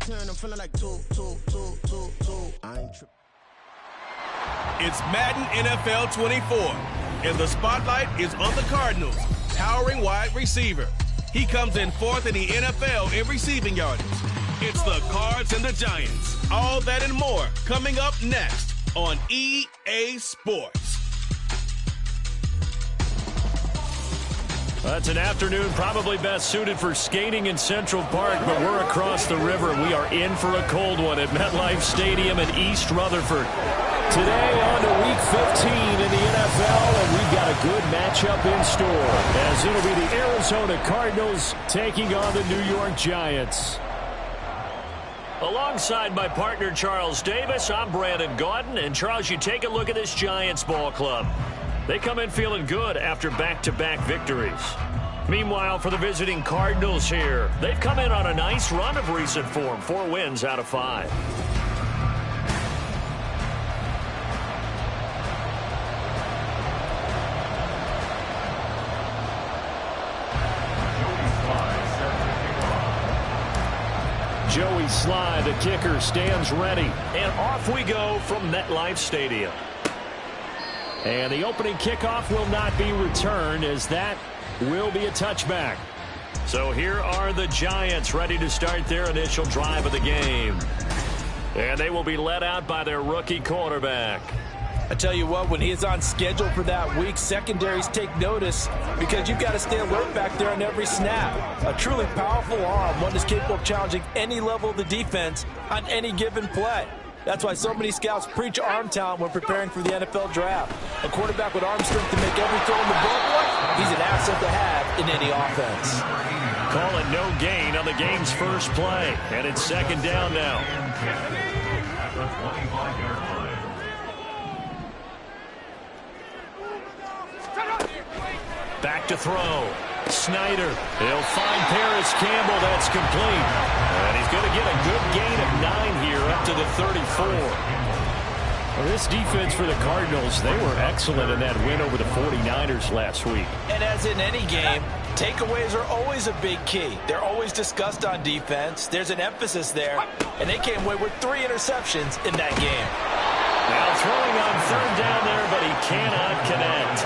turn, I'm feeling like two. I ain't tripping. It's Madden NFL 24, and the spotlight is on the Cardinals, towering wide receiver. He comes in fourth in the NFL in receiving yardage. It's the Cards and the Giants. All that and more coming up next on EA Sports. That's an afternoon probably best suited for skating in Central Park, but we're across the river. We are in for a cold one at MetLife Stadium in East Rutherford. Today on to Week 15 in the NFL, and we've got a good matchup in store, as it'll be the Arizona Cardinals taking on the New York Giants. Alongside my partner Charles Davis, I'm Brandon Gaudin, and Charles, you take a look at this Giants ball club. They come in feeling good after back-to-back victories. Meanwhile, for the visiting Cardinals here, they've come in on a nice run of recent form, 4 wins out of 5. Joey Sly, the kicker, stands ready. And off we go from MetLife Stadium. And the opening kickoff will not be returned, as that will be a touchback. So here are the Giants ready to start their initial drive of the game. And they will be led out by their rookie quarterback. I tell you what, when he is on schedule for that week, secondaries take notice because you've got to stay alert back there on every snap. A truly powerful arm, one that's capable of challenging any level of the defense on any given play. That's why so many scouts preach arm talent when preparing for the NFL draft. A quarterback with arm strength to make every throw in the book, he's an asset to have in any offense. Call it no gain on the game's first play, and it's second down now. Back to throw. Snyder. He'll find Paris Campbell. That's complete. And he's going to get a good gain of 9 here up to the 34. Well, this defense for the Cardinals, they were excellent in that win over the 49ers last week. And as in any game, takeaways are always a big key. They're always discussed on defense. There's an emphasis there. And they came away with 3 interceptions in that game. Now throwing on third down there, but he cannot connect.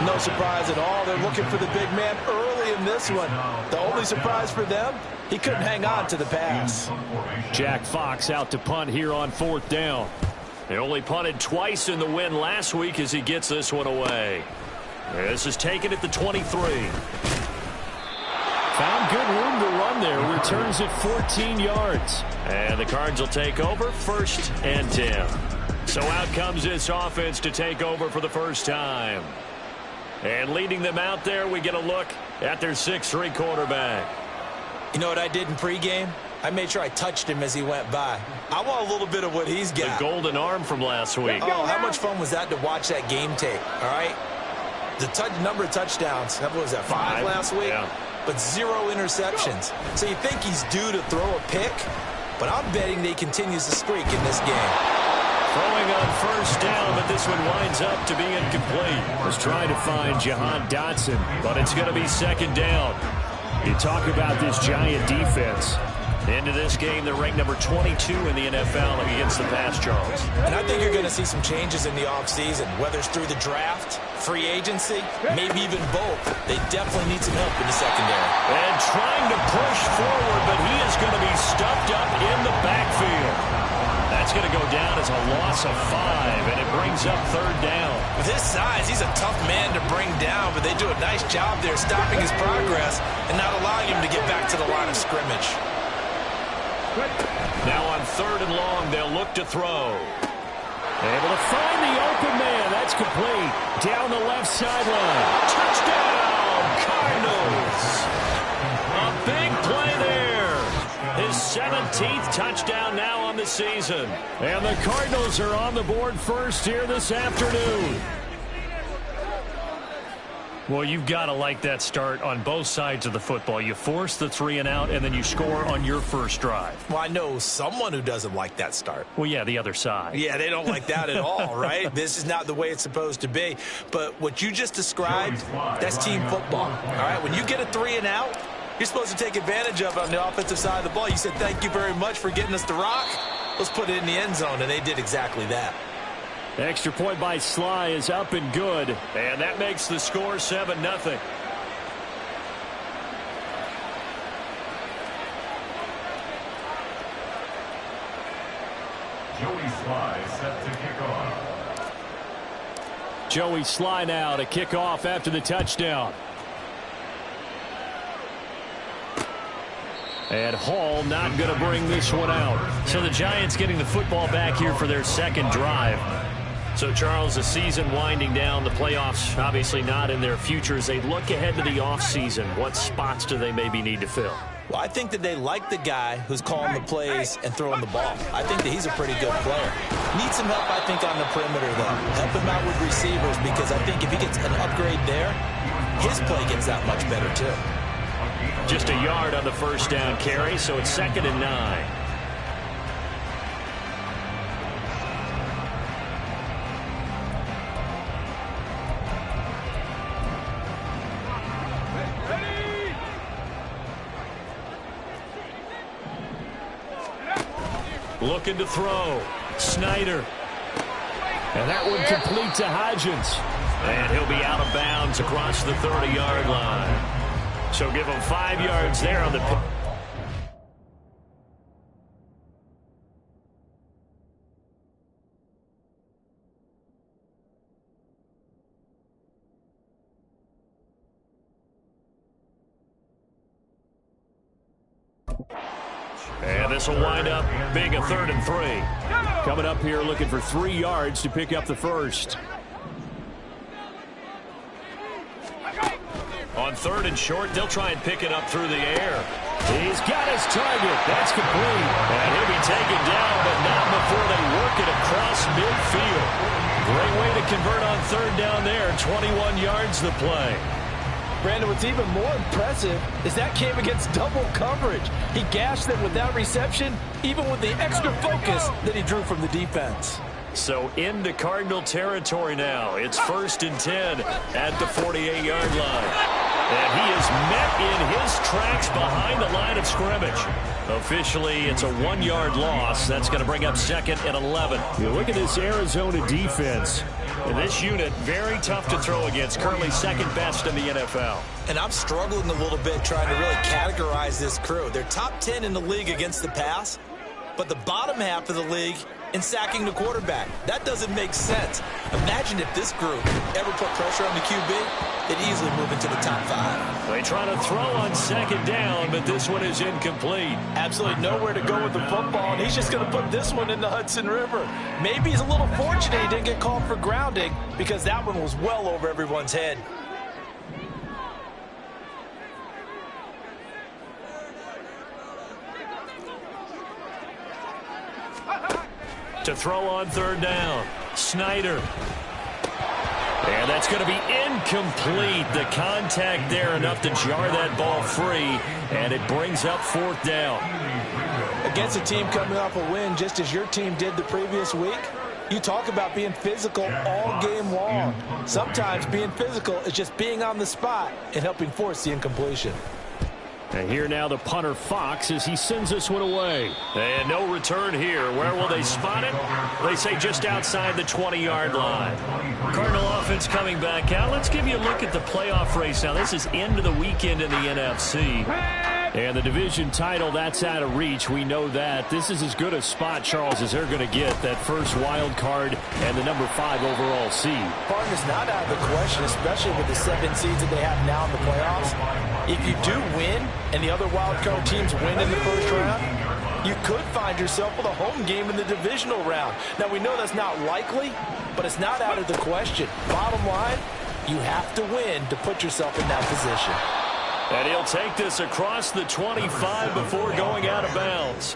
No surprise at all. They're looking for the big man early in this one. The only surprise for them, he couldn't hang on to the pass. Jack Fox out to punt here on 4th down. They only punted twice in the win last week as he gets this one away. This is taken at the 23. Found good room to run there. Returns at 14 yards. And the Cards will take over 1st and 10. So out comes this offense to take over for the first time. And leading them out there, we get a look at their 6'3" quarterback. You know what I did in pregame? I made sure I touched him as he went by. I want a little bit of what he's got. The golden arm from last week. Oh, how much fun was that to watch that game tape, all right? The number of touchdowns, what was that, 5 last week? Yeah. But 0 interceptions. So you think he's due to throw a pick, but I'm betting that he continues the streak in this game. Throwing on 1st down, but this one winds up to be incomplete. Was trying to find Jahan Dotson, but it's going to be 2nd down. You talk about this Giant defense. Into this game, they're ranked number 22 in the NFL against the pass, Charles. And I think you're going to see some changes in the offseason, whether it's through the draft, free agency, maybe even both. They definitely need some help in the secondary. And trying to push forward, but he is going to be stuffed up in the backfield. That's going to go down as a loss of 5, and it brings up 3rd down. With his size, he's a tough man to bring down, but they do a nice job there stopping his progress and not allowing him to get back to the line of scrimmage. Now on 3rd and long, they'll look to throw. Able to find the open man. That's complete. Down the left sideline. Touchdown, Cardinals. A big play there. His 17th touchdown now on the season. And the Cardinals are on the board first here this afternoon. Well, you've got to like that start on both sides of the football. You force the 3 and out, and then you score on your first drive. Well, I know someone who doesn't like that start. Well, yeah, the other side. Yeah, they don't like that at all, right? This is not the way it's supposed to be. But what you just described, that's team football, all right? When you get a 3 and out, you're supposed to take advantage of on the offensive side of the ball. You said, thank you very much for getting us the rock. Let's put it in the end zone, and they did exactly that. Extra point by Sly is up and good, and that makes the score 7-0. Joey Sly set to kick off. Joey Sly now to kick off after the touchdown. And Hall not going to bring this one out. So the Giants getting the football back here for their second drive. So, Charles, the season winding down, the playoffs obviously not in their future. As they look ahead to the offseason, what spots do they maybe need to fill? Well, I think that they like the guy who's calling the plays and throwing the ball. I think that he's a pretty good player. Needs some help, I think, on the perimeter, though. Help him out with receivers, because I think if he gets an upgrade there, his play gets that much better, too. Just a yard on the first down carry, so it's 2nd and 9. Looking to throw. Snyder. And that one complete to Hodgins. And he'll be out of bounds across the 30-yard line. So give him 5 yards there on the pick. And this will wind up being a 3rd and 3. Coming up here looking for 3 yards to pick up the first. On 3rd and short, they'll try and pick it up through the air. He's got his target. That's complete. And he'll be taken down, but not before they work it across midfield. Great way to convert on 3rd down there. 21 yards to play. Brandon, what's even more impressive is that came against double coverage. He gashed them with that reception, even with the extra focus that he drew from the defense. So into Cardinal territory now. It's 1st and 10 at the 48-yard line. And he is met in his tracks behind the line of scrimmage. Officially, it's a 1-yard loss. That's going to bring up 2nd and 11. You look at this Arizona defense. And this unit, very tough to throw against. Currently 2nd best in the NFL. And I'm struggling a little bit trying to really categorize this crew. They're top 10 in the league against the pass, but the bottom half of the league in sacking the quarterback. That doesn't make sense. Imagine if this group ever put pressure on the QB, they'd easily move into the top 5. They try to throw on 2nd down, but this one is incomplete. Absolutely nowhere to go with the football, and he's just going to put this one in the Hudson River. Maybe he's a little fortunate he didn't get called for grounding, because that one was well over everyone's head. To throw on 3rd down. Snyder. And that's going to be incomplete. The contact there enough to jar that ball free, and it brings up 4th down. Against a team coming off a win, just as your team did the previous week, you talk about being physical all game long. Sometimes being physical is just being on the spot and helping force the incompletion. And here now the punter Fox as he sends this one away. And no return here. Where will they spot it? They say just outside the 20-yard line. Cardinal offense coming back out. Let's give you a look at the playoff race now. This is into the weekend in the NFC. And the division title, that's out of reach. We know that. This is as good a spot, Charles, as they're going to get. That first wild card and the number 5 overall seed. Partner's not out of the question, especially with the 7 seeds that they have now in the playoffs. If you do win and the other wild card teams win in the first round, you could find yourself with a home game in the divisional round. Now, we know that's not likely, but it's not out of the question. Bottom line, you have to win to put yourself in that position. And he'll take this across the 25 before going out of bounds.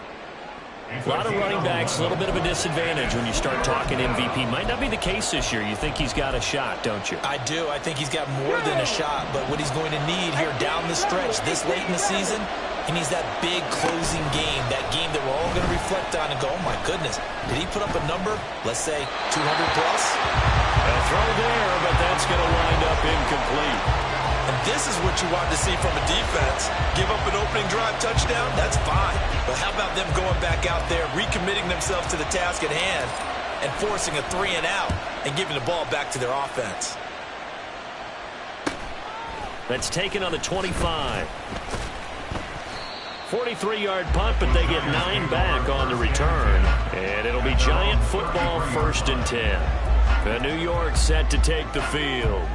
A lot of running backs, a little bit of a disadvantage when you start talking MVP. Might not be the case this year. You think he's got a shot, don't you? I do. I think he's got more than a shot, but what he's going to need here down the stretch this late in the season, he needs that big closing game, that game that we're all going to reflect on and go, oh my goodness, did he put up a number, let's say 200 plus? A throw there, but that's going to wind up incomplete. And this is what you want to see from a defense. Give up an opening drive touchdown, that's fine. But how about them going back out there, recommitting themselves to the task at hand, and forcing a 3 and out and giving the ball back to their offense. That's taken on the 25. 43-yard punt, but they get 9 back on the return. And it'll be Giant football, 1st and 10. The New York set to take the field.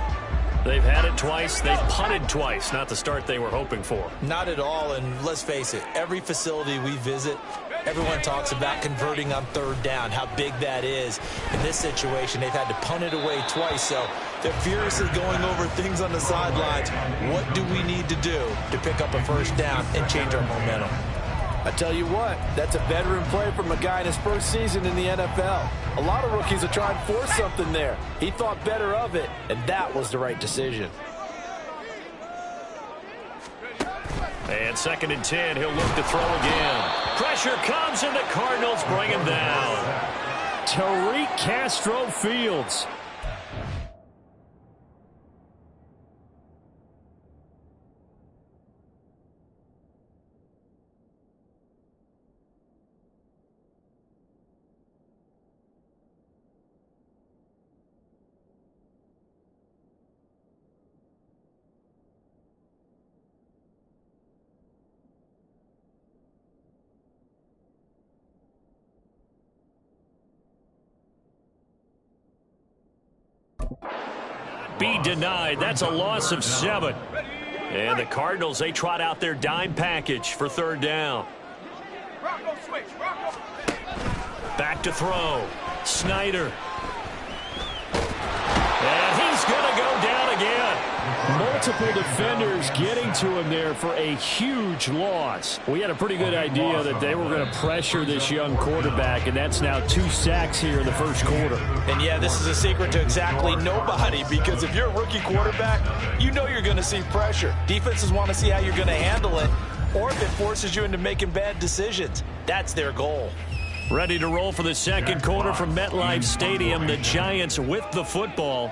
They've had it twice. They've punted twice. Not the start they were hoping for. Not at all, and let's face it, every facility we visit, everyone talks about converting on 3rd down, how big that is. In this situation, they've had to punt it away twice, so they're furiously going over things on the sidelines. What do we need to do to pick up a 1st down and change our momentum? I tell you what, that's a veteran play from a guy in his first season in the NFL. A lot of rookies are trying to force something there. He thought better of it, and that was the right decision. And 2nd and 10, he'll look to throw again. Pressure comes, and the Cardinals bring him down. Tariq Castro-Fields. Be denied. That's a loss of 7. And the Cardinals, they trot out their dime package for 3rd down. Back to throw. Snyder. And he's going to go down again. Multiple defenders getting to him there for a huge loss. We had a pretty good idea that they were going to pressure this young quarterback, and that's now 2 sacks here in the 1st quarter. And yeah, this is a secret to exactly nobody, because if you're a rookie quarterback, you know you're going to see pressure. Defenses want to see how you're going to handle it, or if it forces you into making bad decisions. That's their goal. Ready to roll for the 2nd quarter from MetLife Stadium. The Giants with the football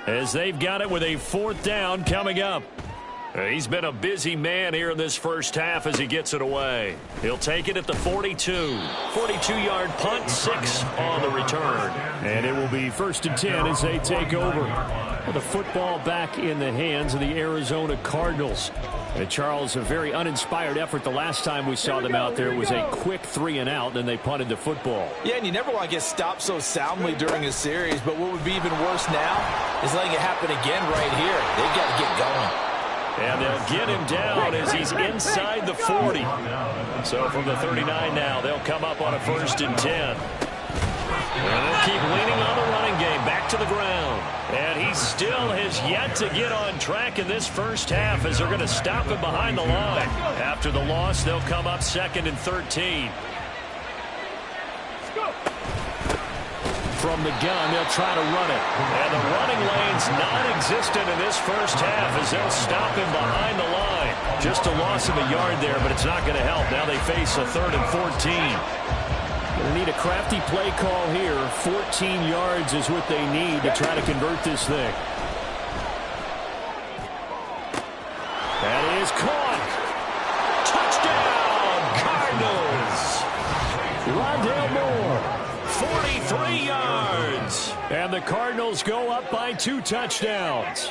as they've got it with a 4th down coming up. He's been a busy man here in this 1st half as he gets it away. He'll take it at the 42. 42-yard punt, 6 on the return. And it will be 1st and 10 as they take over. The football back in the hands of the Arizona Cardinals. And Charles, a very uninspired effort. The last time we saw them out there was a quick 3 and out, then they punted the football. Yeah, and you never want to get stopped so soundly during a series, but what would be even worse now is letting it happen again right here. They've got to get going. And they'll get him down as he's inside the 40. So from the 39 now, they'll come up on a 1st and 10. And they'll keep leaning on the running game, back to the ground. And he still has yet to get on track in this 1st half as they're going to stop him behind the line. After the loss, they'll come up 2nd and 13. From the gun, they'll try to run it. And the running lane's non-existent in this 1st half as they'll stop him behind the line. Just a loss of a yard there, but it's not going to help. Now they face a 3rd and 14. They need a crafty play call here. 14 yards is what they need to try to convert this thing. That is caught. Touchdown, Cardinals. Rondale Moore, 43 yards. And the Cardinals go up by 2 touchdowns.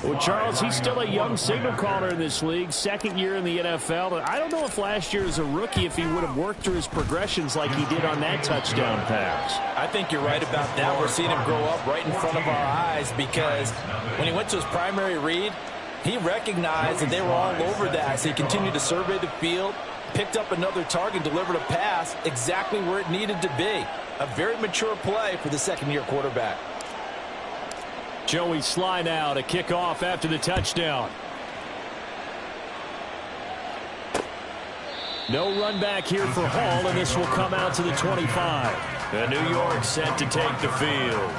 Well, Charles, he's still a young signal caller in this league, 2nd year in the NFL. But I don't know if last year as a rookie, if he would have worked through his progressions like he did on that touchdown pass. I think you're right about that. We're seeing him grow up right in front of our eyes because when he went to his primary read, he recognized that they were all over that. So he continued to survey the field, picked up another target, delivered a pass exactly where it needed to be. A very mature play for the 2nd-year quarterback. Joey Sly now to kick off after the touchdown. No run back here for Hall, and this will come out to the 25. And New York set to take the field.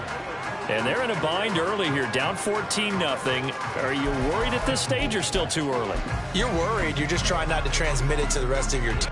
And they're in a bind early here, down 14-0. Are you worried at this stage or still too early? You're worried. You're just trying not to transmit it to the rest of your team.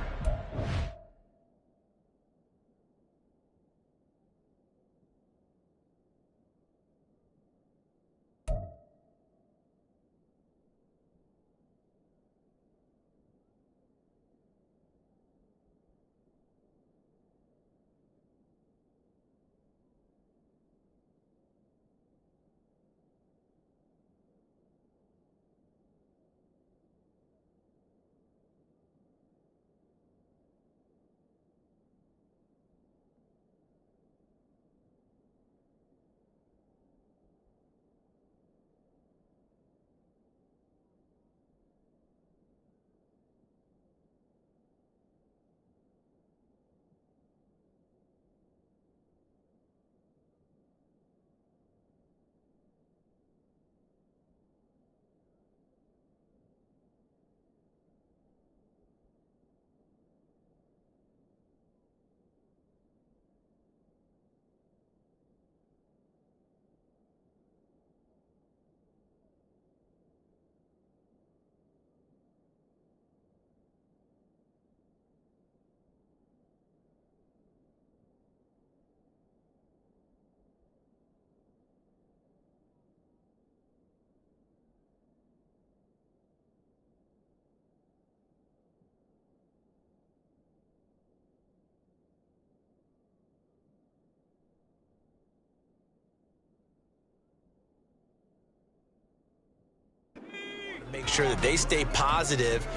sure that they stay positive.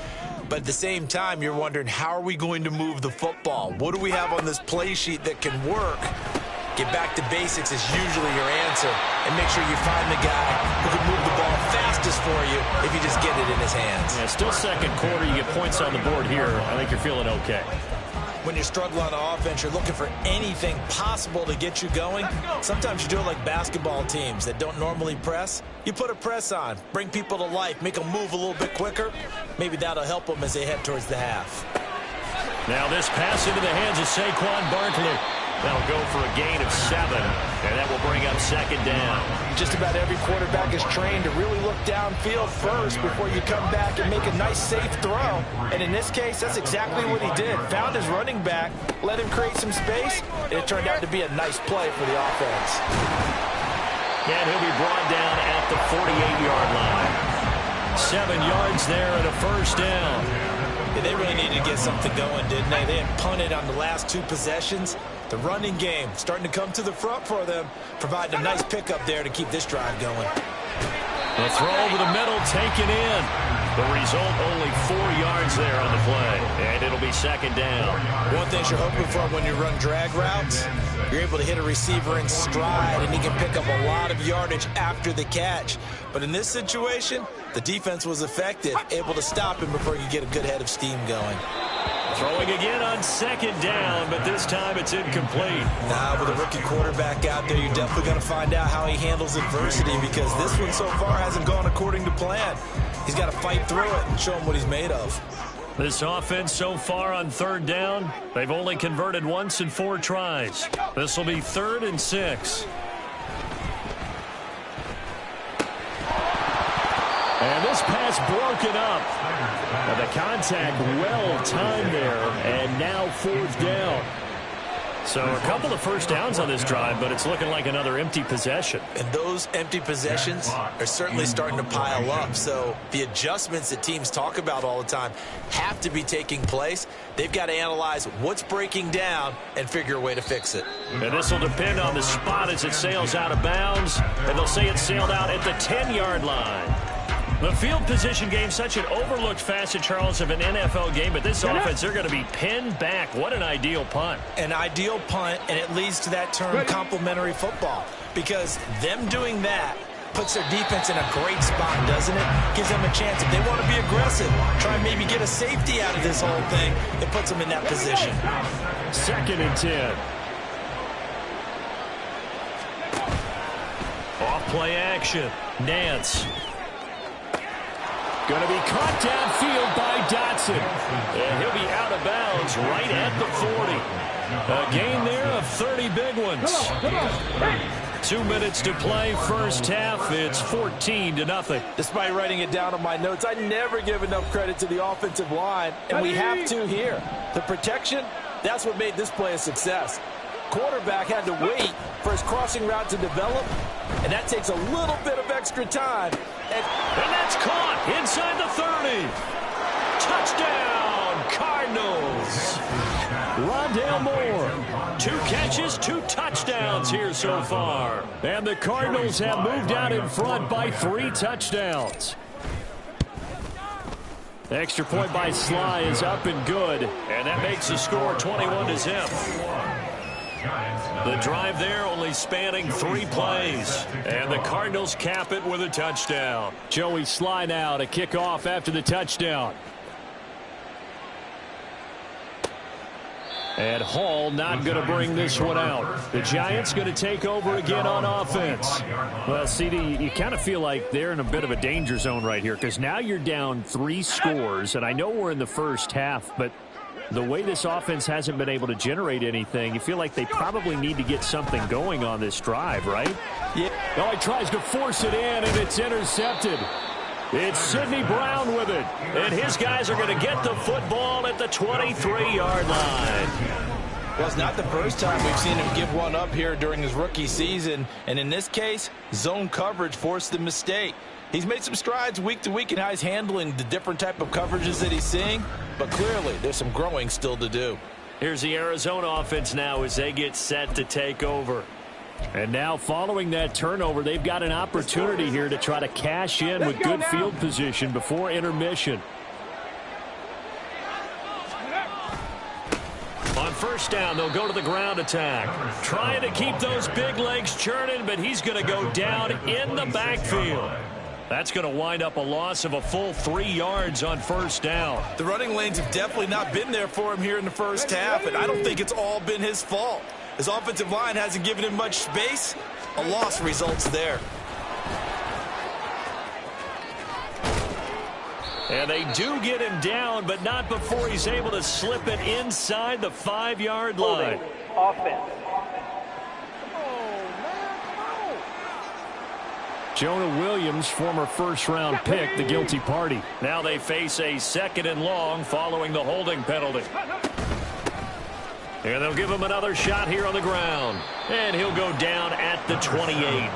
But at the same time, you're wondering, how are we going to move the football? What do we have on this play sheet that can work? Get back to basics is usually your answer. And make sure you find the guy who can move the ball fastest for you if you just get it in his hands. Yeah, still second quarter. You get points on the board here. I think you're feeling okay. When you struggle on offense, you're looking for anything possible to get you going. Sometimes you do it like basketball teams that don't normally press. You put a press on, bring people to life, make them move a little bit quicker. Maybe that'll help them as they head towards the half. Now this pass into the hands of Saquon Barkley. That'll go for a gain of 7, and that will bring up second down. Just about every quarterback is trained to really look downfield first before you come back and make a nice, safe throw. And in this case, that's exactly what he did. Found his running back, let him create some space, and it turned out to be a nice play for the offense. And he'll be brought down at the 48-yard line. 7 yards there and a first down. Yeah, they really needed to get something going, didn't they? They had punted on the last 2 possessions. The running game starting to come to the front for them, providing a nice pickup there to keep this drive going. The throw over the middle, taken in. The result, only 4 yards there on the play, and it'll be second down. One thing you're hoping for when you run drag routes, you're able to hit a receiver in stride, and he can pick up a lot of yardage after the catch. But in this situation, the defense was effective, able to stop him before you get a good head of steam going. Throwing again on second down, but this time it's incomplete. Now, with a rookie quarterback out there, you're definitely going to find out how he handles adversity, because this one so far hasn't gone according to plan. He's got to fight through it and show him what he's made of. This offense so far on third down, they've only converted once in 4 tries. This will be 3rd and 6. And this pass broken up. Now the contact well timed there, and now 4th down. So a couple of first downs on this drive, but it's looking like another empty possession. And those empty possessions are certainly starting to pile up. So the adjustments that teams talk about all the time have to be taking place. They've got to analyze what's breaking down and figure a way to fix it. And this will depend on the spot as it sails out of bounds. And they'll say it sailed out at the 10-yard line. The field position game, such an overlooked facet, Charles, of an NFL game, but this offense, they're going to be pinned back. What an ideal punt. An ideal punt, and it leads to that term complementary football, because them doing that puts their defense in a great spot, doesn't it? Gives them a chance, if they want to be aggressive, try and maybe get a safety out of this whole thing. It puts them in that position. 2nd and 10. Off play action. Nance. Going to be caught downfield by Dotson. And he'll be out of bounds right at the 40. A gain there of 30 big ones. 2 minutes to play first half. It's 14-0. Despite writing it down on my notes, I never give enough credit to the offensive line, and we have to here. The protection, that's what made this play a success. Quarterback had to wait for his crossing route to develop, and that takes a little bit of extra time. And that's caught inside the 30. Touchdown, Cardinals. Rondale Moore, 2 catches, 2 touchdowns here so far. And the Cardinals have moved out in front by 3 touchdowns. Extra point by Sly is up and good, and that makes the score 21-0. The drive there only spanning 3 plays, and the Cardinals cap it with a touchdown. Joey Sly now to kick off after the touchdown. And Hall not going to bring this one out. The Giants going to take over again on offense. Well, CD, you kind of feel like they're in a bit of a danger zone right here, because now you're down 3 scores, and I know we're in the first half, but the way this offense hasn't been able to generate anything, you feel like they probably need to get something going on this drive, right? Yeah. Oh, he tries to force it in, and it's intercepted. It's Sidney Brown with it, and his guys are going to get the football at the 23-yard line. Well, it's not the first time we've seen him give one up here during his rookie season, and in this case, zone coverage forced the mistake. He's made some strides week to week in how he's handling the different type of coverages that he's seeing, but clearly there's some growing still to do. Here's the Arizona offense now as they get set to take over. And now following that turnover, they've got an opportunity here to try to cash in with good field position before intermission. On first down, they'll go to the ground attack. Trying to keep those big legs churning, but he's going to go down in the backfield. That's going to wind up a loss of a full 3 yards on first down. The running lanes have definitely not been there for him here in the first half, and I don't think it's all been his fault. His offensive line hasn't given him much space. A loss results there. And they do get him down, but not before he's able to slip it inside the 5-yard line. Offense. Jonah Williams, former first-round pick, the guilty party. Now they face a 2nd and long following the holding penalty. And they'll give him another shot here on the ground. And he'll go down at the 28.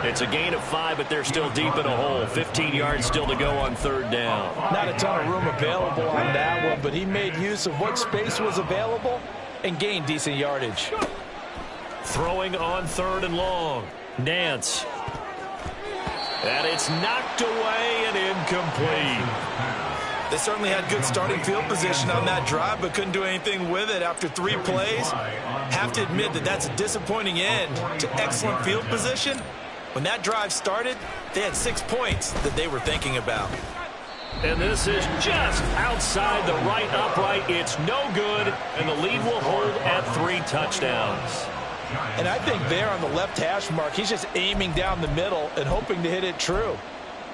It's a gain of 5, but they're still deep in a hole. 15 yards still to go on third down. Not a ton of room available on that one, but he made use of what space was available and gained decent yardage. Throwing on 3rd and long. Nance. And it's knocked away and incomplete. They certainly had good starting field position on that drive, but couldn't do anything with it after 3 plays. Have to admit that that's a disappointing end to excellent field position. When that drive started, they had 6 points that they were thinking about. And this is just outside the right upright. It's no good, and the lead will hold at 3 touchdowns. And I think there on the left hash mark, he's just aiming down the middle and hoping to hit it true.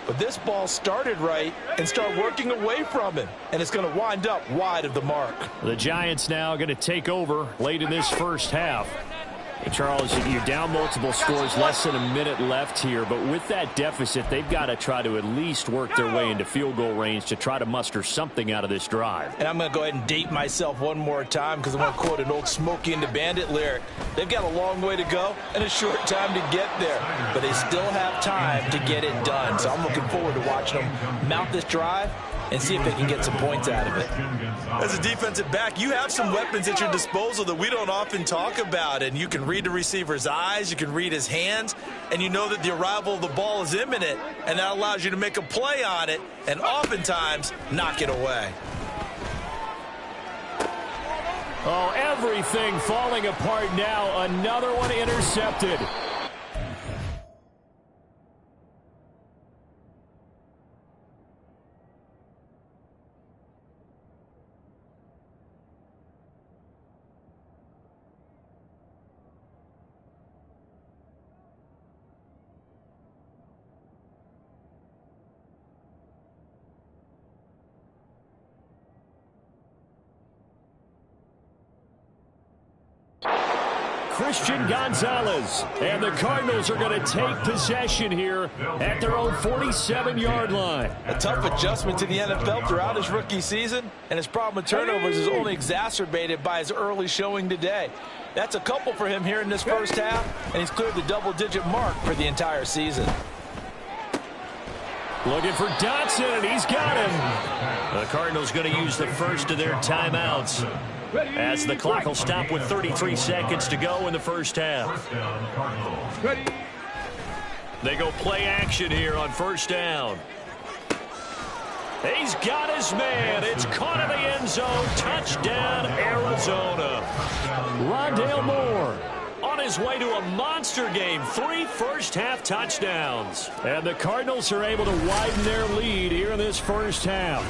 But this ball started right and started working away from him, and it's going to wind up wide of the mark. The Giants now going to take over late in this first half. Charles, you're down multiple scores, less than a minute left here, but with that deficit, they've got to try to at least work their way into field goal range to try to muster something out of this drive. And I'm going to go ahead and date myself one more time because I want to quote an old Smokey and the Bandit lyric. They've got a long way to go and a short time to get there, but they still have time to get it done. So I'm looking forward to watching them mount this drive and see if they can get some points out of it. As a defensive back, you have some weapons at your disposal that we don't often talk about, and you can read the receiver's eyes, you can read his hands, and you know that the arrival of the ball is imminent, and that allows you to make a play on it and oftentimes knock it away. Oh, everything falling apart now. Another one intercepted. Christian Gonzalez, and the Cardinals are going to take possession here at their own 47-yard line. A tough adjustment to the NFL throughout his rookie season, and his problem with turnovers is only exacerbated by his early showing today. That's a couple for him here in this first half, and he's cleared the double-digit mark for the entire season. Looking for Dotson, and he's got him. The Cardinals going to use the first of their timeouts, as the clock will stop with 33 seconds to go in the first half. They go play action here on first down. He's got his man. It's caught in the end zone. Touchdown, Arizona. Rondale Moore on his way to a monster game. 3 first-half touchdowns. And the Cardinals are able to widen their lead here in this first half.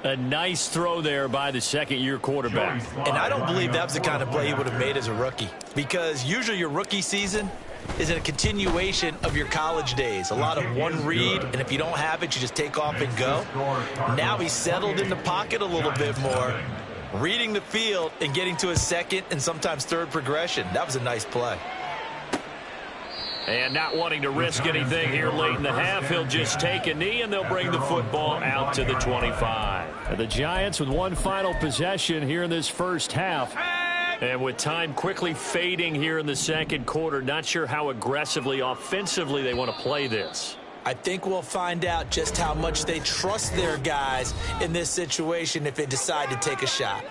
A nice throw there by the second-year quarterback. And I don't believe that was the kind of play he would have made as a rookie, because usually your rookie season is a continuation of your college days. A lot of one read, and if you don't have it, you just take off and go. Now he's settled in the pocket a little bit more, reading the field and getting to his second and sometimes third progression. That was a nice play. And not wanting to risk anything here late in the half, he'll just take a knee, and they'll bring the football out to the 25. And the Giants with one final possession here in this first half. And with time quickly fading here in the second quarter, not sure how aggressively, offensively they want to play this. I think we'll find out just how much they trust their guys in this situation if they decide to take a shot.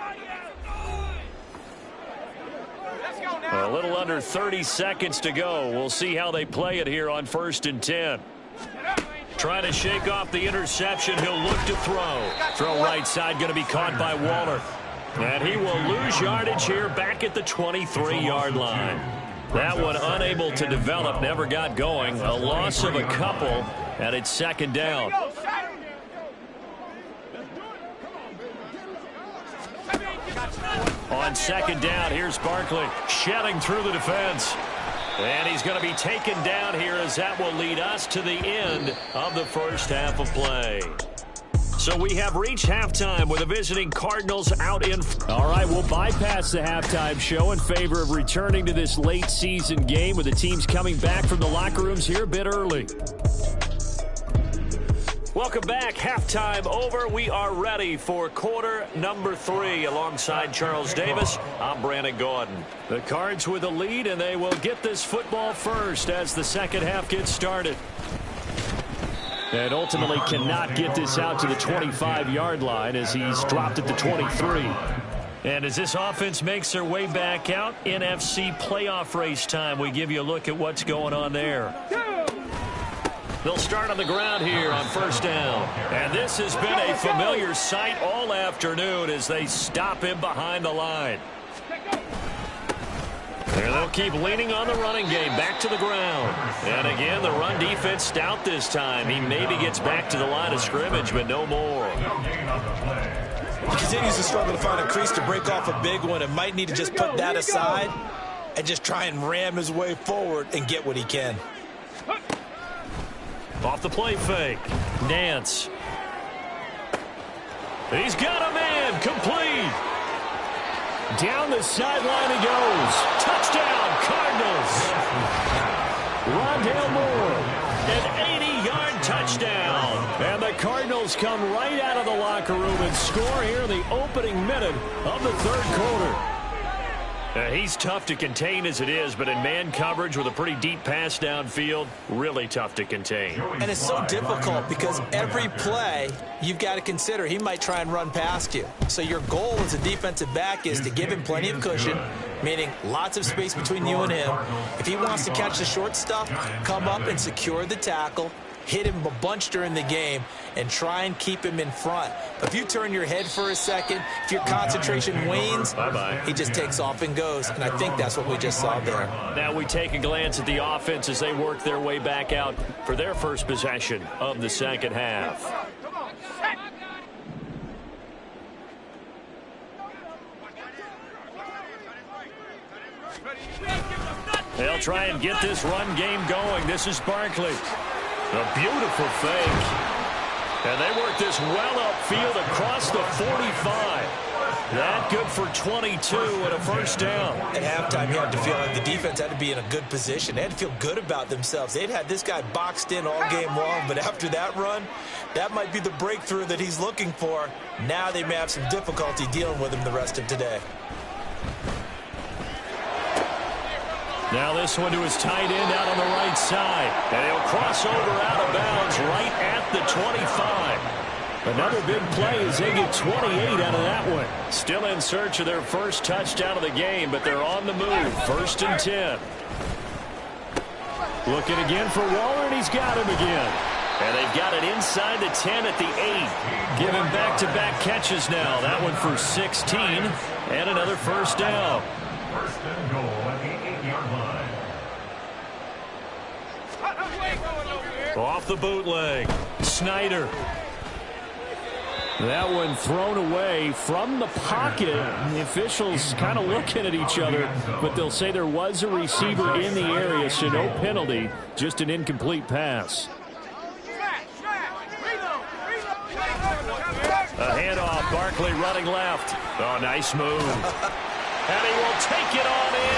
Let's go. A little under 30 seconds to go. We'll see how they play it here on 1st and 10. Trying to shake off the interception. He'll look to throw. Throw right side going to be caught by Waller. And he will lose yardage here back at the 23-yard line. That one unable to develop, never got going. A loss of a couple, and it's 2nd down. On 2nd down, here's Barkley shedding through the defense. And he's going to be taken down here as that will lead us to the end of the first half of play. So we have reached halftime with the visiting Cardinals out in. All right, we'll bypass the halftime show in favor of returning to this late season game with the teams coming back from the locker rooms here a bit early. Welcome back. Halftime over. We are ready for quarter number 3 alongside Charles Davis. I'm Brandon Gordon. The Cards with the lead, and they will get this football first as the second half gets started. And ultimately cannot get this out to the 25-yard line as he's dropped at the 23. And as this offense makes their way back out, NFC playoff race time, we give you a look at what's going on there. They'll start on the ground here on 1st down. And this has been a familiar sight all afternoon as they stop him behind the line. And they'll keep leaning on the running game back to the ground. And again, the run defense stout this time. He maybe gets back to the line of scrimmage, but no more. He continues to struggle to find a crease to break off a big one and might need to just put that aside and just try and ram his way forward and get what he can. Off the play fake. Nance. He's got a man. Complete. Down the sideline he goes. Touchdown, Cardinals. Rondale Moore. An 80-yard touchdown. And the Cardinals come right out of the locker room and score here in the opening minute of the 3rd quarter. He's tough to contain as it is, but in man coverage with a pretty deep pass downfield, really tough to contain. And it's so difficult because every play you've got to consider he might try and run past you. So your goal as a defensive back is to give him plenty of cushion, meaning lots of space between you and him. If he wants to catch the short stuff, come up and secure the tackle, hit him a bunch during the game, and try and keep him in front. But if you turn your head for a second, if your concentration wanes, he just takes off and goes. And I think that's what we just saw there. Now we take a glance at the offense as they work their way back out for their first possession of the second half. They'll try and get this run game going. This is Barkley. A beautiful fake. And they work this well upfield across the 45. That good for 22 and a 1st down. At halftime, you had to feel like the defense had to be in a good position. They had to feel good about themselves. They'd had this guy boxed in all game long, but after that run, that might be the breakthrough that he's looking for. Now they may have some difficulty dealing with him the rest of today. Now this one to his tight end out on the right side. And he'll cross over out of bounds right at the 25. Another big play as they get 28 out of that one. Still in search of their first touchdown of the game, but they're on the move. 1st and 10. Looking again for Waller, and he's got him again. And they've got it inside the 10 at the 8. Giving back-to-back catches now. That one for 16 and another 1st down. 1st and goal at the 8-yard line. Off the bootleg. Snyder. That one thrown away from the pocket. The officials kind of looking at each other, but they'll say there was a receiver in the area, so no penalty, just an incomplete pass. A handoff, Barkley running left. Oh, nice move. And he will take it on in.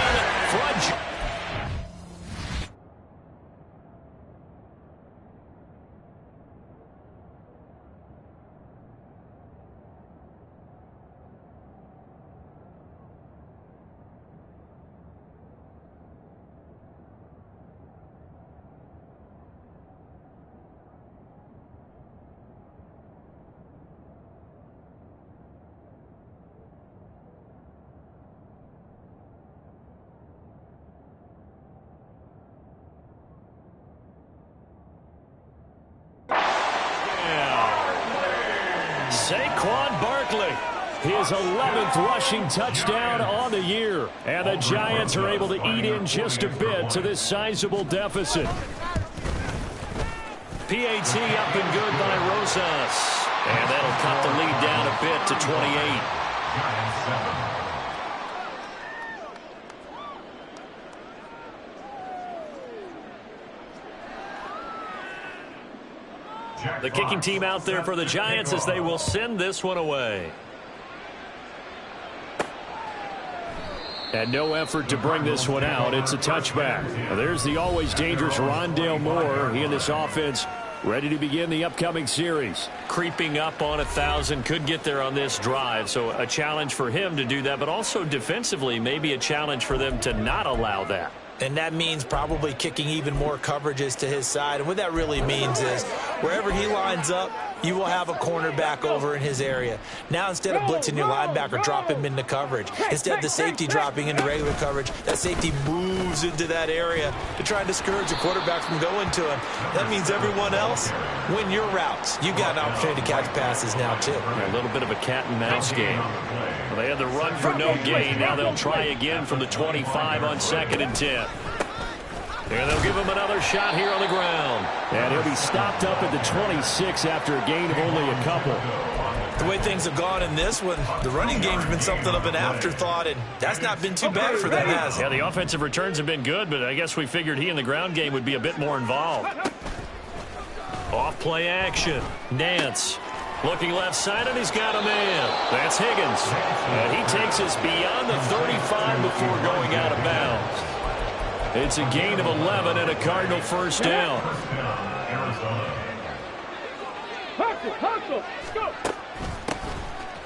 Saquon Barkley. His 11th rushing touchdown on the year. And the Giants are able to eat in just a bit to this sizable deficit. PAT up and good by Rosas. And that'll cut the lead down a bit to 28. The kicking team out there for the Giants as they will send this one away. And no effort to bring this one out. It's a touchback. Now there's the always dangerous Rondale Moore. He and this offense ready to begin the upcoming series. Creeping up on 1,000. Could get there on this drive. So a challenge for him to do that. But also defensively, maybe a challenge for them to not allow that. And that means probably kicking even more coverages to his side. And what that really means is wherever he lines up, you will have a cornerback over in his area. Now, instead of blitzing your linebacker, drop him into coverage. Instead of the safety dropping into regular coverage, that safety moves into that area to try and discourage the quarterback from going to him. That means everyone else, win your routes. You got an opportunity to catch passes now, too. A little bit of a cat and mouse game. Well, they had the run for no gain. Now they'll try again from the 25 on 2nd and 10. And they'll give him another shot here on the ground. And he'll be stopped up at the 26 after a gain of only a couple. The way things have gone in this one, the running game's been something of an afterthought, and that's not been too bad for them, has it? Yeah, the offensive returns have been good, but I guess we figured he in the ground game would be a bit more involved. Off play action. Nance looking left side, and he's got a man. That's Higgins. And he takes us beyond the 35 before going out of bounds. It's a gain of 11 and a Cardinal first down.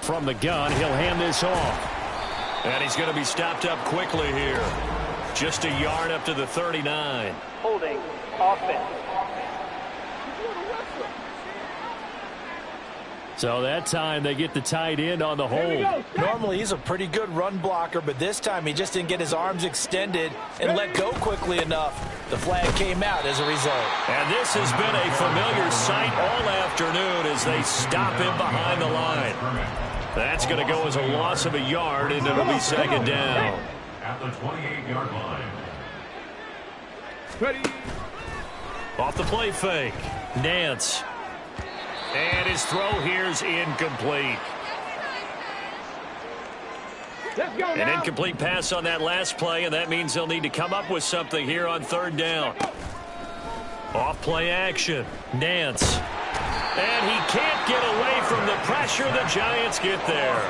From the gun, he'll hand this off. And he's going to be stopped up quickly here. Just a yard up to the 39. Holding offense. So that time they get the tight end on the hold. Normally he's a pretty good run blocker, but this time he just didn't get his arms extended and let go quickly enough. The flag came out as a result. And this has been a familiar sight all afternoon as they stop him behind the line. That's going to go as a loss of a yard, and it'll be 2nd down. At the 28-yard line. Ready. Off the play fake. Nance. And his throw here's incomplete. An incomplete pass on that last play, and that means they'll need to come up with something here on 3rd down. Off play action. Nance. And he can't get away from the pressure. The Giants get there.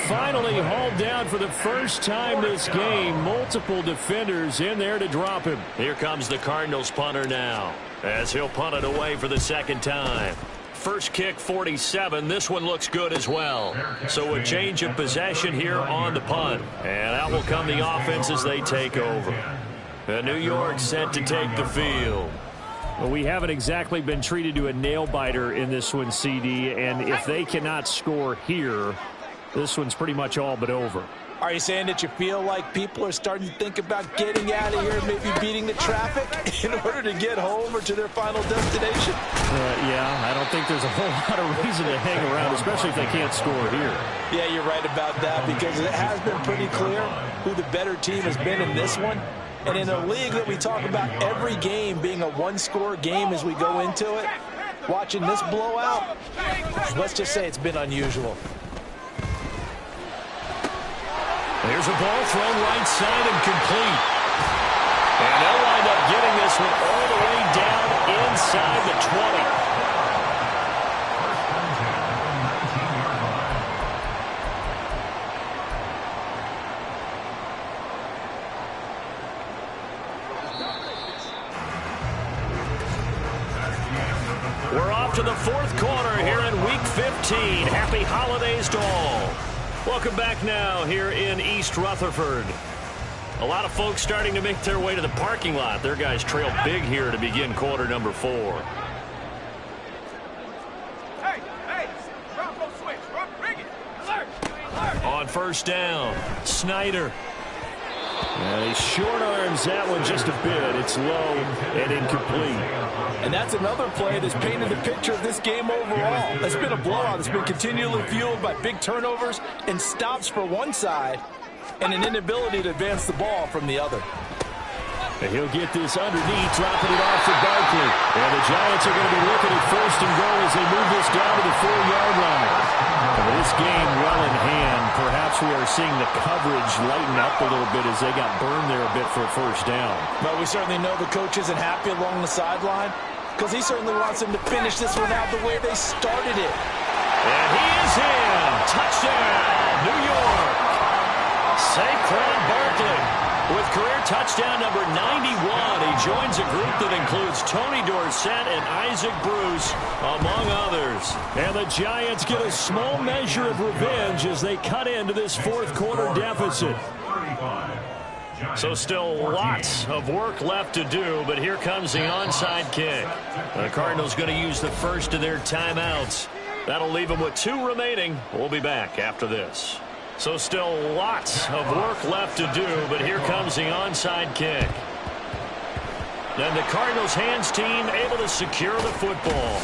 Finally hauled down for the first time this game. Multiple defenders in there to drop him. Here comes the Cardinals punter now, as he'll punt it away for the 2nd time. First kick, 47. This one looks good as well. So a change of possession here on the punt. And out will come the offense as they take over. And New York set to take the field. Well, we haven't exactly been treated to a nail-biter in this one, CD. And if they cannot score here, this one's pretty much all but over. Are you saying that you feel like people are starting to think about getting out of here and maybe beating the traffic in order to get home or to their final destination? Yeah, I don't think there's a whole lot of reason to hang around, especially if they can't score here. Yeah, you're right about that, because it has been pretty clear who the better team has been in this one. And in a league that we talk about every game being a one-score game as we go into it, watching this blowout, let's just say it's been unusual. There's a ball thrown right side and complete. And they'll wind up getting this one all the way down inside the 20. We're off to the 4th quarter here in Week 15. Happy holidays to all. Welcome back now here in East Rutherford. A lot of folks starting to make their way to the parking lot. Their guys trail big here to begin quarter number 4. Hey, Bronco switch, bring it. Alert. On first down, Snyder. And he short arms that one just a bit. It's low and incomplete. And that's another play that's painted the picture of this game overall. It's been a blowout. It's been continually fueled by big turnovers and stops for one side and an inability to advance the ball from the other. And he'll get this underneath, dropping it off for Barkley. And the Giants are going to be looking at first and goal as they move this down to the 4-yard line. And with this game well in hand, perhaps we are seeing the coverage lighten up a little bit as they got burned there a bit for a first down. But we certainly know the coach isn't happy along the sideline because he certainly wants them to finish this one out the way they started it. And he is in. Touchdown, New York. Saquon Barkley. With career touchdown number 91, he joins a group that includes Tony Dorsett and Isaac Bruce, among others. And the Giants get a small measure of revenge as they cut into this fourth quarter deficit. So still lots of work left to do, but here comes the onside kick. The Cardinals going to use the first of their timeouts. That'll leave them with 2 remaining. We'll be back after this. So still lots of work left to do, but here comes the onside kick. Then the Cardinals hands team able to secure the football.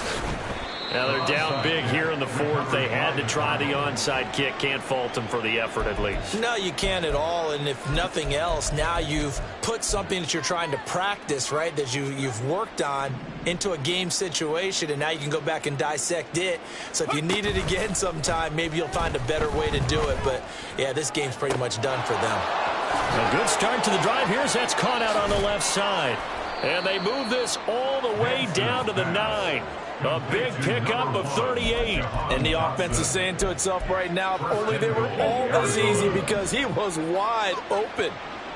Now they're down big here in the fourth. They had to try the onside kick. Can't fault them for the effort at least. No, you can't at all. And if nothing else, now you've put something that you're trying to practice, right, that you've worked on into a game situation, and now you can go back and dissect it. So if you need it again sometime, maybe you'll find a better way to do it. But, yeah, this game's pretty much done for them. A good start to the drive here as that's caught out on the left side. And they move this all the way down to the 9. A big pickup of 38. And the offense is saying to itself right now, if only they were all this easy, because he was wide open.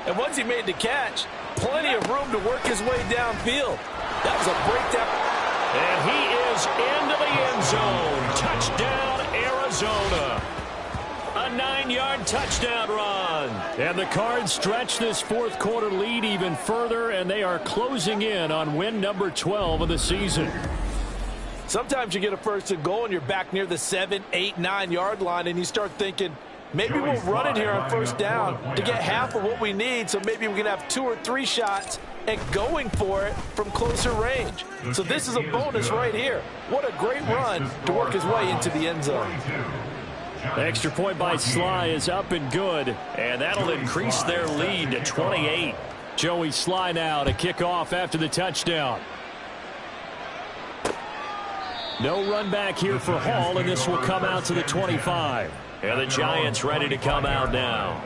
And once he made the catch, plenty of room to work his way downfield. That was a breakdown. And he is into the end zone. Touchdown, Arizona. A 9-yard touchdown run. And the Cards stretch this fourth quarter lead even further, and they are closing in on win number 12 of the season. Sometimes you get a first and goal and you're back near the 7, 8, 9-yard line, and you start thinking, maybe we'll run it here on first down to get half of what we need, so maybe we can have 2 or 3 shots and going for it from closer range. So this is a bonus right here. What a great run to work his way into the end zone. The extra point by Sly is up and good, and that'll increase their lead to 28. Joey Sly now to kick off after the touchdown. No run back here for Hall, and this will come out to the 25. And the Giants ready to come out now.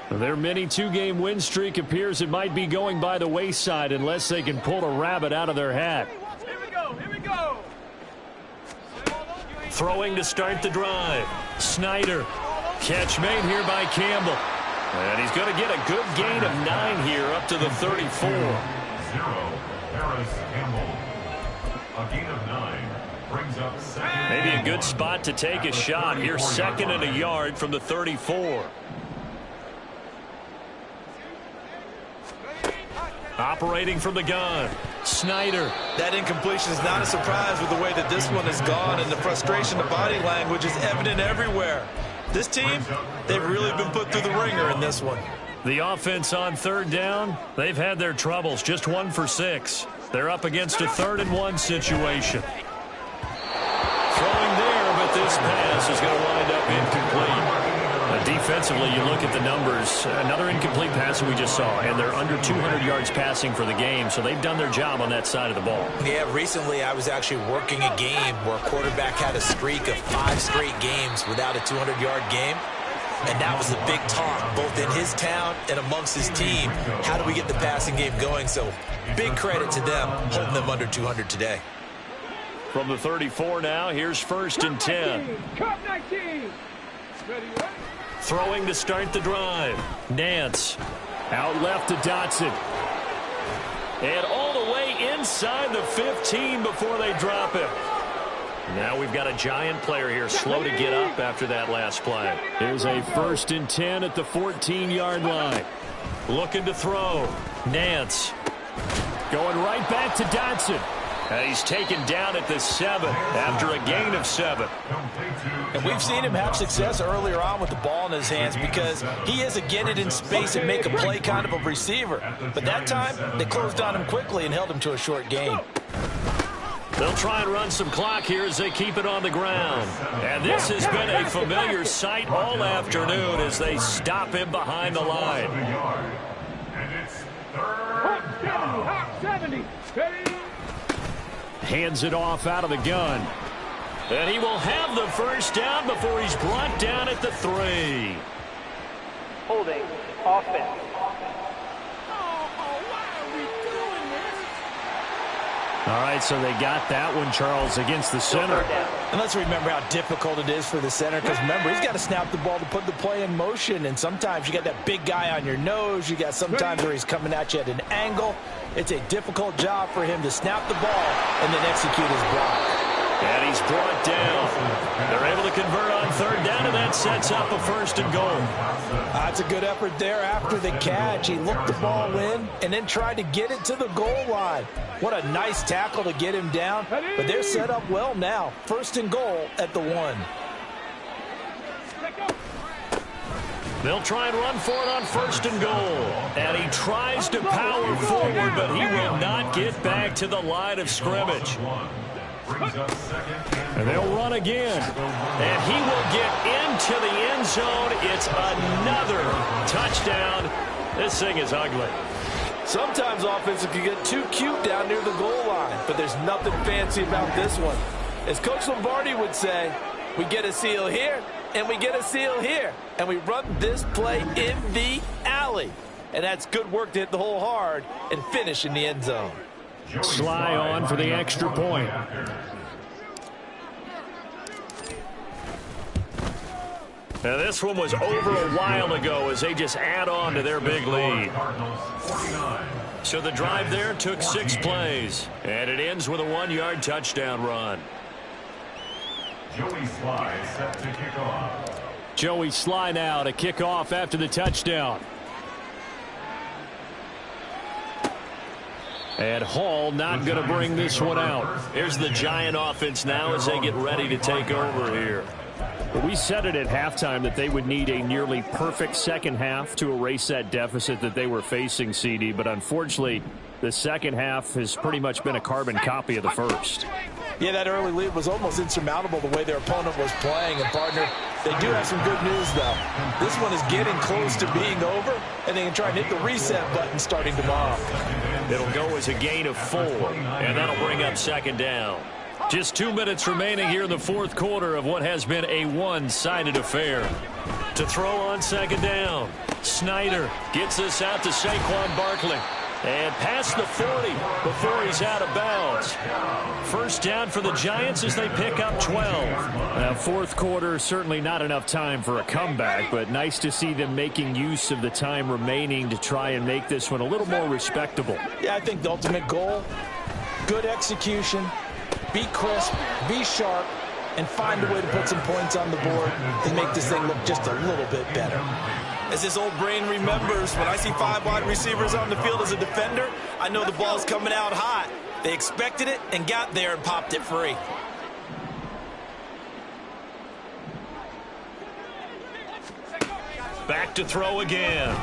Their mini 2-game win streak appears it might be going by the wayside unless they can pull a rabbit out of their hat. Here we go, here we go. Throwing to start the drive. Snyder. Catch made here by Campbell. And he's going to get a good gain of 9 here up to the 34. 0. Harris Campbell. A gain of 9. Brings up second. Maybe a good spot to take a shot. Here, 2nd and a yard from the 34. Operating from the gun. Snyder. That incompletion is not a surprise with the way that this one has gone, and the frustration, the body language is evident everywhere. This team, they've really been put through the ringer in this one. The offense on 3rd down, they've had their troubles. Just 1 for 6. They're up against a 3rd and 1 situation. Throwing there, but this pass is going to wind up incomplete. Defensively, you look at the numbers. Another incomplete pass that we just saw, and they're under 200 yards passing for the game, so they've done their job on that side of the ball. Yeah, recently I was actually working a game where a quarterback had a streak of 5 straight games without a 200-yard game, and that was the big talk, both in his town and amongst his team. How do we get the passing game going? So big credit to them, holding them under 200 today. From the 34 now, here's 1st and 10. Cup 19. Ready, right? Throwing to start the drive. Nance. Out left to Dotson. And all the way inside the 15 before they drop him. Now we've got a Giant player here slow to get up after that last play. Here's a 1st and 10 at the 14-yard line. Looking to throw. Nance. Going right back to Dotson. And he's taken down at the 7 after a gain of 7. And we've seen him have success earlier on with the ball in his hands because he is a get it in space and make a play kind of a receiver. But that time, they closed on him quickly and held him to a short gain. They'll try and run some clock here as they keep it on the ground. And this has been a familiar sight all afternoon as they stop him behind the line. And it's third down. 70. Hands it off out of the gun. And he will have the first down before he's brought down at the 3. Holding offense. All right, so they got that one, Charles, against the center. And let's remember how difficult it is for the center because, remember, he's got to snap the ball to put the play in motion. And sometimes you got that big guy on your nose. You got sometimes where he's coming at you at an angle. It's a difficult job for him to snap the ball and then execute his block. And he's brought down. They're able to convert on third down, and that sets up a 1st and goal. That's a good effort there after the catch. He looked the ball in and then tried to get it to the goal line. What a nice tackle to get him down. But they're set up well now. 1st and goal at the 1. They'll try and run for it on 1st and goal. And he tries to power forward, but he will not get back to the line of scrimmage. And they'll run again. And he will get into the end zone. It's another touchdown. This thing is ugly. Sometimes offenses can get too cute down near the goal line, but there's nothing fancy about this one. As Coach Lombardi would say, we get a seal here, and we get a seal here, and we run this play in the alley. And that's good work to hit the hole hard and finish in the end zone. Sly on for the extra point. Now this one was over a while ago as they just add on to their big lead. So the drive there took 6 plays. And it ends with a 1-yard touchdown run. Joey Sly set to kick off. Joey Sly now to kick off after the touchdown. And Hall not going to bring this one out. Here's the Giant offense now as they get ready to take over here. Well, we said it at halftime that they would need a nearly perfect second half to erase that deficit that they were facing, CD. But unfortunately, the second half has pretty much been a carbon copy of the first. Yeah, that early lead was almost insurmountable the way their opponent was playing. And, partner, they do have some good news, though. This one is getting close to being over, and they can try and hit the reset button starting tomorrow. It'll go as a gain of 4, and that'll bring up 2nd down. Just 2 minutes remaining here in the 4th quarter of what has been a one-sided affair. To throw on 2nd down, Snyder gets this out to Saquon Barkley. And past the 40 before he's out of bounds. 1st down for the Giants as they pick up 12. Now, 4th quarter, certainly not enough time for a comeback, but nice to see them making use of the time remaining to try and make this one a little more respectable. Yeah, I think the ultimate goal, good execution, be crisp, be sharp, and find a way to put some points on the board and make this thing look just a little bit better. As this old brain remembers, when I see 5 wide receivers on the field as a defender, I know the ball's coming out hot. They expected it and got there and popped it free. Back to throw again.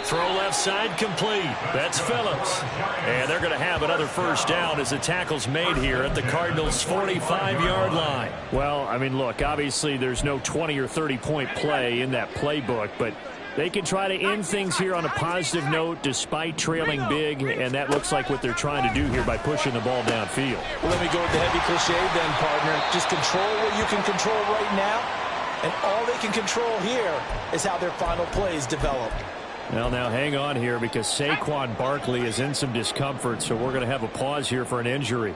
Throw left side complete. That's Phillips. And they're going to have another 1st down as the tackle's made here at the Cardinals' 45-yard line. Well, I mean, look, obviously there's no 20 or 30-point play in that playbook, but they can try to end things here on a positive note despite trailing big, and that looks like what they're trying to do here by pushing the ball downfield. Well, let me go with the heavy cliche then, partner. Just control what you can control right now, and all they can control here is how their final plays develop. Well, now hang on here because Saquon Barkley is in some discomfort, so we're going to have a pause here for an injury.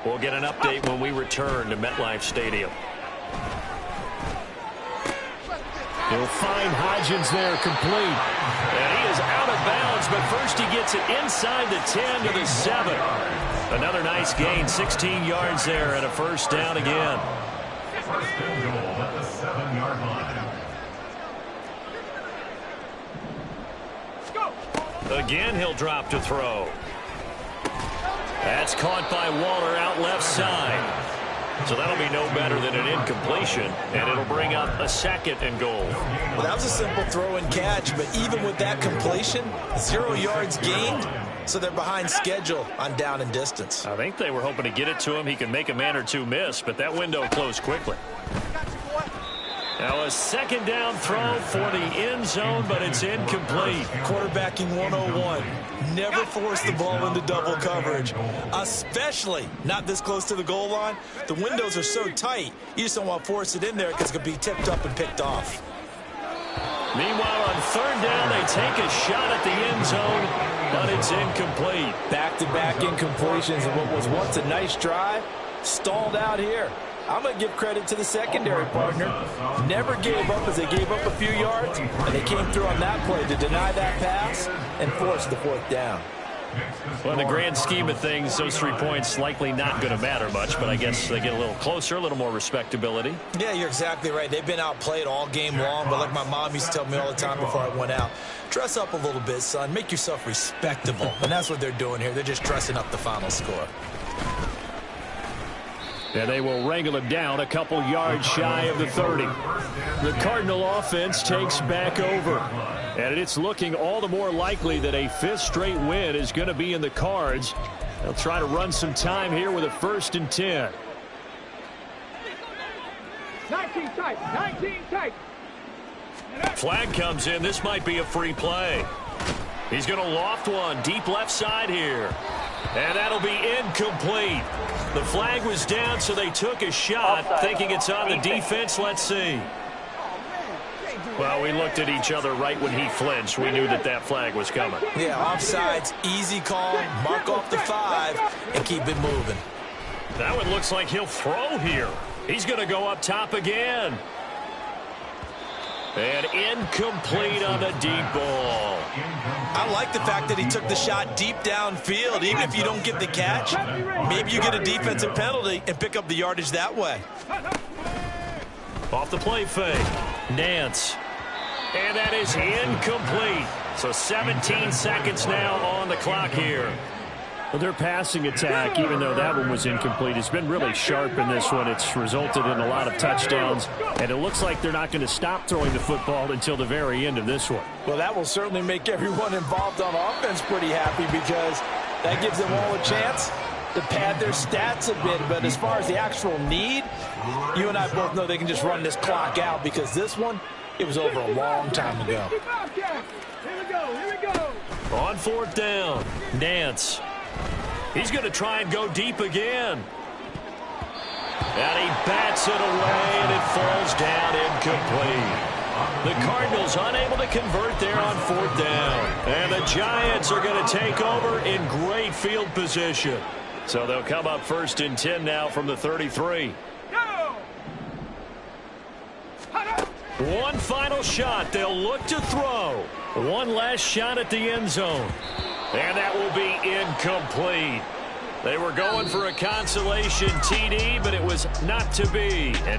We'll get an update when we return to MetLife Stadium. He'll find Hodgins there complete. And he is out of bounds, but first he gets it inside the 10 to the 7. Another nice gain, 16 yards there and a 1st down again. 1st and goal at the 7-yard line. Again, he'll drop to throw. That's caught by Waller out left side. So that'll be no better than an incompletion, and it'll bring up a 2nd and goal. Well, that was a simple throw and catch, but even with that completion, 0 yards gained, so they're behind schedule on down and distance. I think they were hoping to get it to him. He can make a man or two miss, but that window closed quickly. Now a 2nd down throw for the end zone, but it's incomplete. Quarterbacking 101. Never force the ball into double coverage, especially not this close to the goal line. The windows are so tight, you just don't want to force it in there because it could be tipped up and picked off. Meanwhile, on 3rd down, they take a shot at the end zone, but it's incomplete. Back-to-back incompletions of what was once a nice drive, stalled out here. I'm going to give credit to the secondary partner. Never gave up as they gave up a few yards, and they came through on that play to deny that pass and force the 4th down. Well, in the grand scheme of things, those 3 points likely not going to matter much, but I guess they get a little closer, a little more respectability. Yeah, you're exactly right. They've been outplayed all game long, but like my mom used to tell me all the time before I went out, dress up a little bit, son. Make yourself respectable. And that's what they're doing here. They're just dressing up the final score. And they will wrangle it down a couple yards shy of the 30. The Cardinal offense takes back over. And it's looking all the more likely that a 5th straight win is going to be in the cards. They'll try to run some time here with a 1st and 10. 19 tight, 19 tight. Flag comes in. This might be a free play. He's going to loft one deep left side here. And that'll be incomplete. The flag was down, so they took a shot, thinking it's on the defense. Let's see. Well, we looked at each other right when he flinched. We knew that that flag was coming. Yeah, offsides, easy call, mark off the 5, and keep it moving. That one looks like he'll throw here. He's going to go up top again. And incomplete on the deep ball. I like the fact that he took the shot deep downfield. Even if you don't get the catch, maybe you get a defensive penalty and pick up the yardage that way. Off the play fake. Nance. And that is incomplete. So 17 seconds now on the clock here. Well, their passing attack, even though that one was incomplete, has been really sharp in this one. It's resulted in a lot of touchdowns, and it looks like they're not going to stop throwing the football until the very end of this one. Well, that will certainly make everyone involved on offense pretty happy because that gives them all a chance to pad their stats a bit. But as far as the actual need, you and I both know they can just run this clock out because this one, it was over a long time ago. Here we go, here we go. On 4th down, Nance. He's going to try and go deep again. And he bats it away, and it falls down incomplete. The Cardinals unable to convert there on 4th down. And the Giants are going to take over in great field position. So they'll come up 1st and 10 now from the 33. Go! One final shot. They'll look to throw. One last shot at the end zone. And that will be incomplete. They were going for a consolation TD, but it was not to be. And